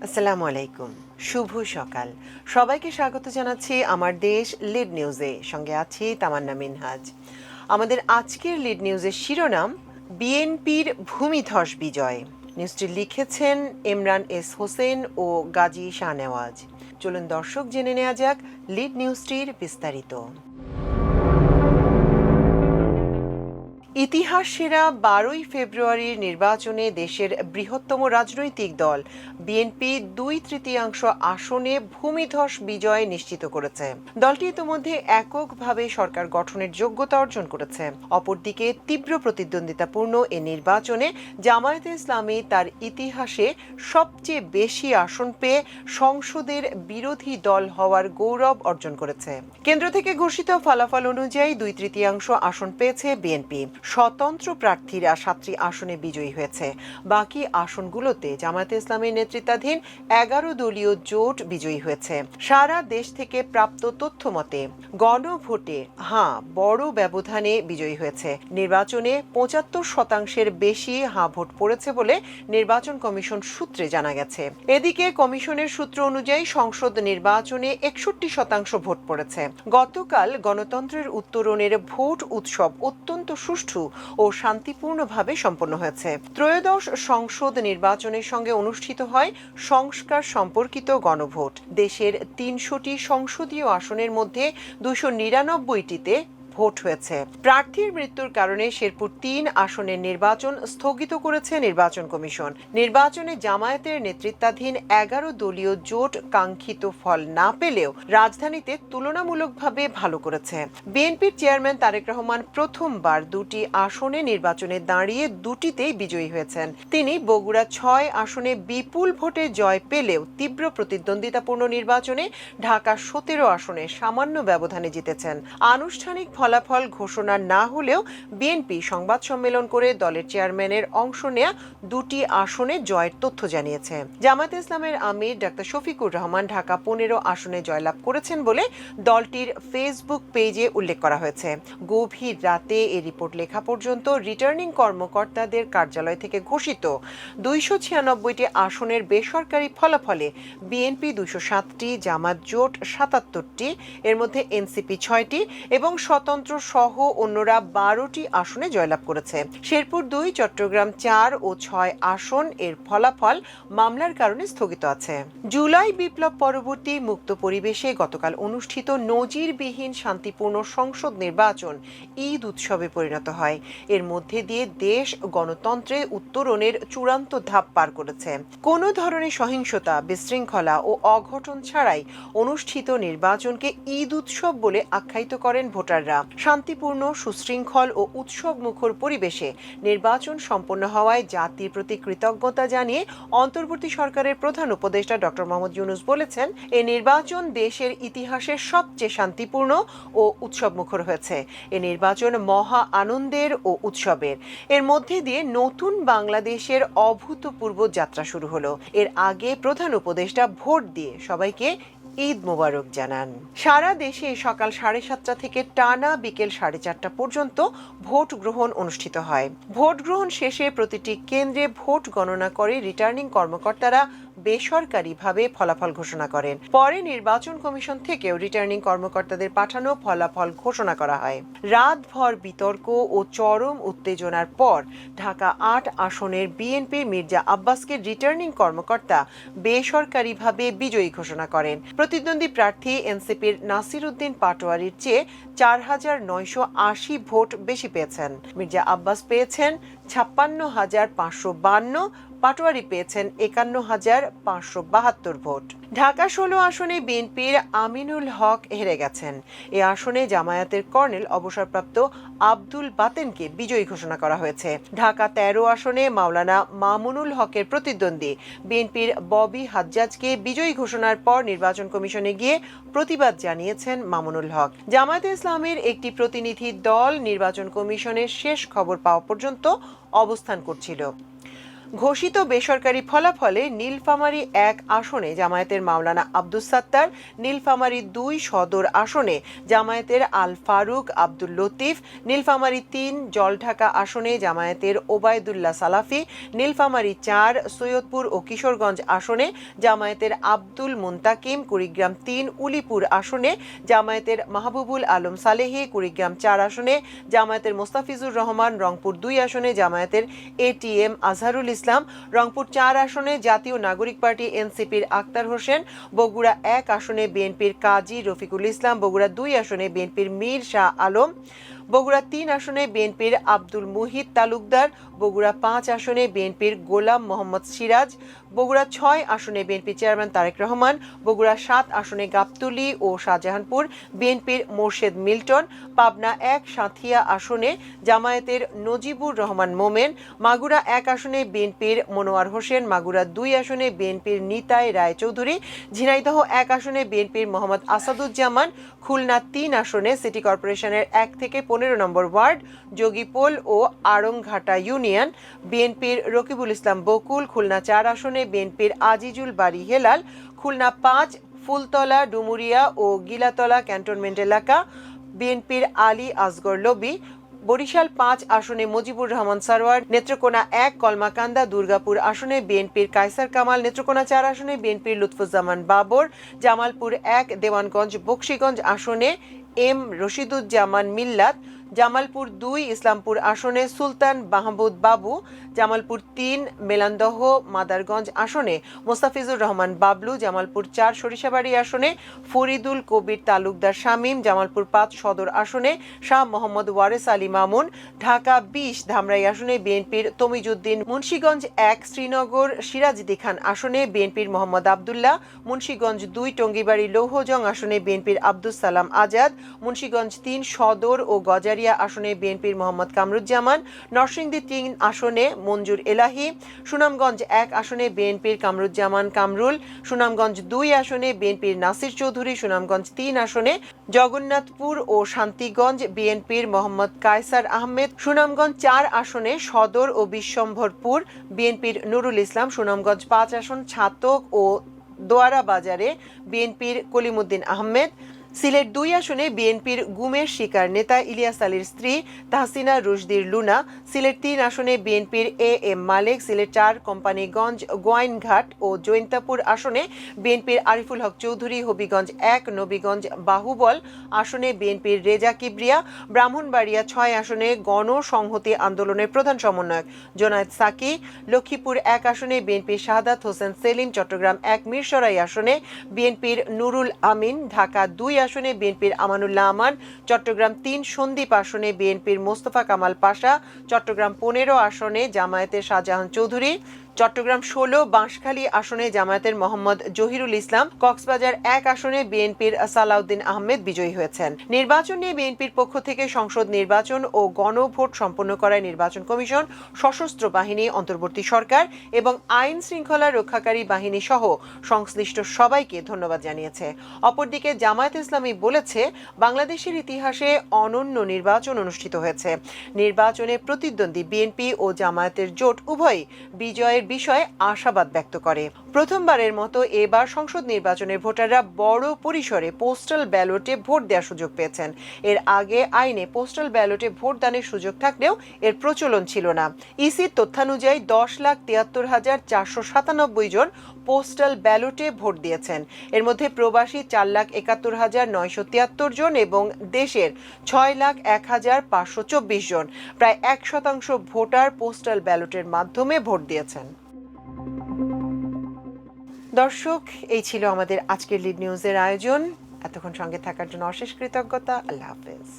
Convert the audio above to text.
আসসালামু আলাইকুম, শুভ সকাল। সবাইকে স্বাগত জানাচ্ছি আমার দেশ লিড নিউজে। সঙ্গে আছি তামান্না মিনহাজ। আমাদের আজকের লিড নিউজের শিরোনাম, বিএনপির ভূমিধস বিজয়। নিউজটি লিখেছেন ইমরান এস হোসেন ও গাজী শাহনেওয়াজ। চলুন দর্শক জেনে নেওয়া যাক লিড নিউজটির বিস্তারিত। ইতিহাস সেরা 12ই ফেব্রুয়ারির নির্বাচনে দেশের বৃহত্তম রাজনৈতিক দল বিএনপি 2/3 আসনে ভূমিধস বিজয় নিশ্চিত করেছে। দলটি ইতিমধ্যে এককভাবে সরকার গঠনের যোগ্যতা অর্জন করেছে। অপরদিকে তীব্র প্রতিদ্বন্দ্বিতাপূর্ণ এ নির্বাচনে জামায়াতে ইসলামী তার ইতিহাসে সবচেয়ে বেশি আসন পেয়ে সংসদের বিরোধী দল হওয়ার গৌরব অর্জন করেছে। কেন্দ্র থেকে ঘোষিত ফলাফল অনুযায়ী 2/3 আসন পেয়েছে বিএনপি। স্বতন্ত্র প্রার্থীরা 7টি আসনে বিজয়ী হয়েছে। বাকি আসনগুলোতে জামায়াতে ইসলামের নেতৃত্বাধীন 11 দলীয় জোট বিজয়ী হয়েছে। সারা দেশ থেকে প্রাপ্ত তথ্য মতে গণভোটে বড় ব্যবধানে বিজয়ী হয়েছে। নির্বাচনে 75%-এর বেশি ভোট পড়েছে বলে নির্বাচন কমিশন সূত্রে জানা গেছে। এদিকে কমিশনের সূত্র অনুযায়ী সংসদ নির্বাচনে 61% ভোট পড়েছে। গতকাল গণতন্ত্রের উত্তরণের ভোট উৎসব অত্যন্ত সুষ্ঠু ও শান্তিপূর্ণভাবে সম্পন্ন হয়েছে। ত্রয়োদশ সংসদ নির্বাচনের সঙ্গে অনুষ্ঠিত হয় সংস্কার সম্পর্কিত গণভোট। দেশের 300টি সংসদীয় আসনের মধ্যে 299টিতে ভোট হয়েছে। প্রার্থীর মৃত্যুর কারণে শেরপুর 3 আসনের নির্বাচন স্থগিত করেছে নির্বাচন কমিশন। নির্বাচনে জামায়াতের নেতৃত্বাধীন 11 দলীয় জোট কাঙ্ক্ষিত ফল না পেলেও রাজধানীতে তুলনামূলকভাবে ভালো করেছে। বিএনপির চেয়ারম্যান তারেক রহমান প্রথমবার 2টি আসনে নির্বাচনে দাঁড়িয়ে 2টিতেই বিজয়ী হয়েছেন। তিনি বগুড়া 6 আসনে বিপুল ভোটে জয় পেলেও তীব্র প্রতিদ্বন্দ্বিতাপূর্ণ নির্বাচনে ঢাকা 17 আসনে সামান্য ব্যবধানে জিতেছেন। আনুষ্ঠানিক ফলাফল ঘোষণা না হলেও বিএনপি সংবাদ সম্মেলন করে দলের চেয়ারম্যানের অংশ নেয়া 2টি আসনে জয়ের তথ্য জানিয়েছে। জামায়াতে ইসলামের আমির ডাক্তার শফিকুর রহমান ঢাকা 15 আসনে জয়লাভ করেছেন বলে দলটির ফেসবুক পেজে উল্লেখ করা হয়েছে। গভীর রাতে এই রিপোর্ট লেখা পর্যন্ত রিটার্নিং কর্মকর্তাদের কার্যালয় থেকে ঘোষিত 296টি আসনের বেসরকারি ফলাফলে বিএনপি 207টি, জামাত জোট 77টি, এর মধ্যে এনসিপি 6টি এবং স্বতন্ত্র সহ অন্যরা 12টি আসনে জয়লাভ করেছে। শেরপুর 2, চট্টগ্রাম 4 ও 6 আসন এর ফলাফল মামলার কারণে স্থগিত আছে। জুলাই বিপ্লব পরবর্তী মুক্ত পরিবেশে গতকাল অনুষ্ঠিত নজিরবিহীন শান্তিপূর্ণ সংসদ নির্বাচন ঈদ উৎসবে পরিণত হয়। এর মধ্যে দিয়ে দেশ গণতন্ত্রে উত্তরণের চূড়ান্ত ধাপ পার করেছে। কোনো ধরনের সহিংসতা, বিশৃঙ্খলা ও অঘটন ছাড়াই অনুষ্ঠিত নির্বাচনকে ঈদ উৎসব বলে আখ্যায়িত করেন ভোটাররা। শান্তিপূর্ণ, সুশৃঙ্খল ও উৎসব মুখর পরিবেশে নির্বাচন সম্পন্ন হওয়ায় জাতির প্রতি কৃতজ্ঞতা জানিয়ে অন্তর্বর্তী সরকারের প্রধান উপদেষ্টা ডক্টর মোহাম্মদ ইউনূস বলেছেন, এই নির্বাচন দেশের ইতিহাসের সবচেয়ে শান্তিপূর্ণ ও উৎসব মুখর হয়েছে। এই নির্বাচন মহা আনন্দের ও উৎসবের। এর মধ্যে দিয়ে নতুন বাংলাদেশের অভূতপূর্ব যাত্রা শুরু হলো। এর আগে প্রধান উপদেষ্টা ভোট দিয়ে সবাইকে ঈদ মোবারক জানান। সারা দেশে সকাল 7:30 থেকে টানা বিকেল 4:30 পর্যন্ত ভোট গ্রহণ অনুষ্ঠিত হয়। ভোট গ্রহণ শেষে প্রতিটি কেন্দ্রে ভোট গণনা করে রিটার্নিং কর্মকর্তারা বেসরকারিভাবে ফলাফল ঘোষণা করেন। পরে নির্বাচন কমিশন থেকেও রিটার্নিং কর্মকর্তাদের পাঠানো ফলাফল ঘোষণা করা হয়। রাতভর বিতর্ক ও চরম উত্তেজনার পর ঢাকা 8 আসনের বিএনপির মির্জা আব্বাসকে রিটার্নিং কর্মকর্তা বেসরকারিভাবে বিজয়ী ঘোষণা করেন। প্রতিদ্বন্দ্বী প্রার্থী এনসিপির নাসির উদ্দিন পাটোয়ারির চেয়ে 4,980 ভোট বেশি পেয়েছেন। মির্জা আব্বাস পেয়েছেন 56,552, পাটোয়ারি পেয়েছেন 51,572 ভোট। ঢাকা 16 আসনে বিএনপির আমিনুল হক হেরে গেছেন। এ আসনে জামায়াতের কর্নেল অবসরপ্রাপ্ত আব্দুল বাতেনকে বিজয়ী ঘোষণা করা হয়েছে। ঢাকা 13 আসনে মাওলানা মামুনুল হকের প্রতিদ্বন্দ্বী বিএনপির ববি হাজ্জাজকে বিজয়ী ঘোষণার পর নির্বাচন কমিশনে গিয়ে প্রতিবাদ জানিয়েছেন মামুনুল হক। জামায়াতে ইসলামের একটি প্রতিনিধি দল নির্বাচন কমিশনের শেষ খবর পাওয়া পর্যন্ত অবস্থান করছিল। ঘোষিত বেসরকারি ফলাফলে নীলফামারী ১ আসনে জামায়াতের মাওলানা আব্দুস সাত্তার, নীলফামারী ২ সদর আসনে জামায়াতের আল ফারুক আব্দুল লতিফ, নীলফামারী ৩ জলঢাকা আসনে জামায়াতের ওবায়দুল্লাহ সালাফি, নীলফামারী ৪ সৈয়দপুর ও কিশোরগঞ্জ আসনে জামায়াতের আব্দুল মুন্তাকিম, কুড়িগ্রাম ৩ উলিপুর আসনে জামায়াতের মাহবুবুল আলম সালেহি, কুড়িগ্রাম ৪ আসনে জামায়াতের মোস্তাফিজুর রহমান, রংপুর ২ আসনে জামায়াতের এটিএম আজহারুল ইসলাম, রংপুর ৪ আসনে জাতীয় নাগরিক পার্টি এনসিপির আক্তার হোসেন, বগুড়া ১ আসনে বিএনপির কাজী রফিকুল ইসলাম, বগুড়া ২ আসনে বিএনপির মীর শাহ আলম, বগুড়া ৩ আসনে বিএনপির আব্দুল মুহিত তালুকদার, বগুড়া ৫ আসনে বিএনপির গোলাম মোহাম্মদ সিরাজ, বগুড়া ৬ আসনে বিএনপির চেয়ারম্যান তারেক রহমান, বগুড়া ৭ আসনে গাবতলী ও শাহজাহানপুর বিএনপির মোর্শেদ মিল্টন, পাবনা ১ সাঁথিয়া আসনে জামায়াতের নজিবুর রহমান মোমেন, মাগুরা ১ আসনে বিএনপির মনোয়ার হোসেন, মাগুরা ২ আসনে বিএনপির নিতাই রায়চৌধুরী, ঝিনাইদহ ১ আসনে বিএনপির মোহাম্মদ আসাদুজ্জামান, খুলনা ৩ আসনে সিটি কর্পোরেশনের ১ থেকে ১৫ নম্বর ওয়ার্ড যোগীপোল ও আড়ংঘাটা ইউনিয়ন বিএনপির রকিবুল ইসলাম বকুল, খুলনা ৪ আসনে বিএনপির আজিজুল বাড়ি হেলাল, খুলনা ৫ ফুলতলা, ডুমুরিয়া ও গিলাতলা ক্যান্টনমেন্ট এলাকা বিএনপির আলী আসগর লবি, বরিশাল ৫ আসনে মুজিবুর রহমান সারোয়ার, নেত্রকোনা ১ কলমাকান্দা, দুর্গাপুর আসনে বিএনপির কায়সার কামাল, নেত্রকোনা ৪ আসনে বিএনপির লুৎফুজ্জামান বাবর, জামালপুর ১ দেওয়ানগঞ্জ বকশীগঞ্জ আসনে এম রশিদুজ্জামান মিল্লাত, জামালপুর ২ ইসলামপুর আসনে সুলতান মাহমুদ বাবু, জামালপুর ৩ মেলান্দহ মাদারগঞ্জ আসনে মোস্তাফিজুর রহমান বাবলু, জামালপুর ৪ সরিষাবাড়ি আসনে ফরিদুল কবির তালুকদার শামীম, জামালপুর ৫ সদর আসনে শাহ মোহাম্মদ ওয়ারেস আলী মামুন, ঢাকা ২০ ধামরাই আসনে বিএনপির তমিজউদ্দিন, মুন্সিগঞ্জ ১ শ্রীনগর সিরাজদি খান আসনে বিএনপির মোহাম্মদ আবদুল্লাহ, মুন্সিগঞ্জ ২ টঙ্গিবাড়ি লৌহজং আসনে বিএনপির আব্দুস সালাম আজাদ, মুন্সিগঞ্জ ৩ সদর ও গজারিয়া আসনে বিএনপির মোহাম্মদ কামরুজ্জামান, নরসিংদী ৩ আসনে মঞ্জুর এলাহি, সুনামগঞ্জ ১ আসনে বিএনপির কামরুজ্জামান কামরুল, সুনামগঞ্জ ২ আসনে বিএনপির নাসির চৌধুরী, সুনামগঞ্জ ৩ আসনে জগন্নাথপুর ও শান্তিগঞ্জ বিএনপির মোহাম্মদ কায়সার আহমেদ, সুনামগঞ্জ ৪ আসনে সদর ও বিশ্বম্ভরপুর বিএনপির নুরুল ইসলাম, সুনামগঞ্জ ৫ আসন ছাতক ও দোয়ারা বাজারে বিএনপির কলিমুদ্দিন আহমেদ, সিলেট ২ আসনে বিএনপির গুমের শিকার নেতা ইলিয়াস আলীর স্ত্রী তাহসিনা রুশদির লুনা, সিলেট ৩ আসনে বিএনপির এ এম মালেক, সিলেট ৪ কোম্পানিগঞ্জ গোয়াইনঘাট ও জৈন্তাপুর আসনে বিএনপির আরিফুল হক চৌধুরী, হবিগঞ্জ ১ নবীগঞ্জ বাহুবল আসনে বিএনপির রেজা কিবরিয়া, ব্রাহ্মণবাড়িয়া ৬ আসনে গণসংহতি আন্দোলনের প্রধান সমন্বয়ক জোনায়েদ সাকি, লক্ষ্মীপুর ১ আসনে বিএনপির শাহাদাত হোসেন সেলিম, চট্টগ্রাম ১ মিরসরাই আসনে বিএনপির নুরুল আমিন, ঢাকা ২ আসনে বিএনপির আমানুল্লাহ আমান, চট্টগ্রাম ৩ সন্দ্বীপ আসনে বিএনপির মোস্তফা কামাল পাশা, চট্টগ্রাম ১৫ আসনে জামায়াতের শাহজাহান চৌধুরী, চট্টগ্রাম ১৬ বাঁশখালী আসনে জামায়াতের মোহাম্মদ জহিরুল ইসলাম, কক্সবাজার ১ আসনে বিএনপির সালাউদ্দিন আহমেদ বিজয়ী হয়েছেন। নির্বাচন নিয়ে বিএনপির পক্ষ থেকে সংসদ নির্বাচন ও গণভোট সম্পন্ন করায় নির্বাচন কমিশন, সশস্ত্র বাহিনী, অন্তর্বর্তী সরকার এবং আইন শৃঙ্খলা রক্ষাকারী বাহিনী সহ সংশ্লিষ্ট সবাইকে ধন্যবাদ জানিয়েছে। অপরদিকে জামায়াত ইসলামী বলেছে, বাংলাদেশের ইতিহাসে অনন্য নির্বাচন অনুষ্ঠিত হয়েছে। নির্বাচনে প্রতিদ্বন্দ্বী বিএনপি ও জামায়াতের জোট উভয়ই বিজয়ের বিষয়ে আশাবাদ ব্যক্ত করে। প্রথমবারের মতো এবার সংসদ নির্বাচনের ভোটাররা বড় পরিসরে পোস্টাল ব্যালটে ভোট দেওয়ার সুযোগ পেয়েছেন। এর আগে আইনে পোস্টাল ব্যালটে ভোট দানের সুযোগ থাকলেও এর প্রচলন ছিল না। ইসির তথ্যানুযায়ী ১০,৭৩,৪৯৭ জন পোস্টাল ব্যালটে ভোট দিয়েছেন। এর মধ্যে প্রবাসী ৪,৭১,৯৭৩ জন এবং দেশের ৬,০১,৫২৪ জন, প্রায় ১% ভোটার পোস্টাল ব্যালটের মাধ্যমে ভোট দিয়েছেন। দর্শক, এই ছিল আমাদের আজকের লিড নিউজের আয়োজন। এতক্ষণ সঙ্গে থাকার জন্য অশেষ কৃতজ্ঞতা। আল্লাহ হাফেজ।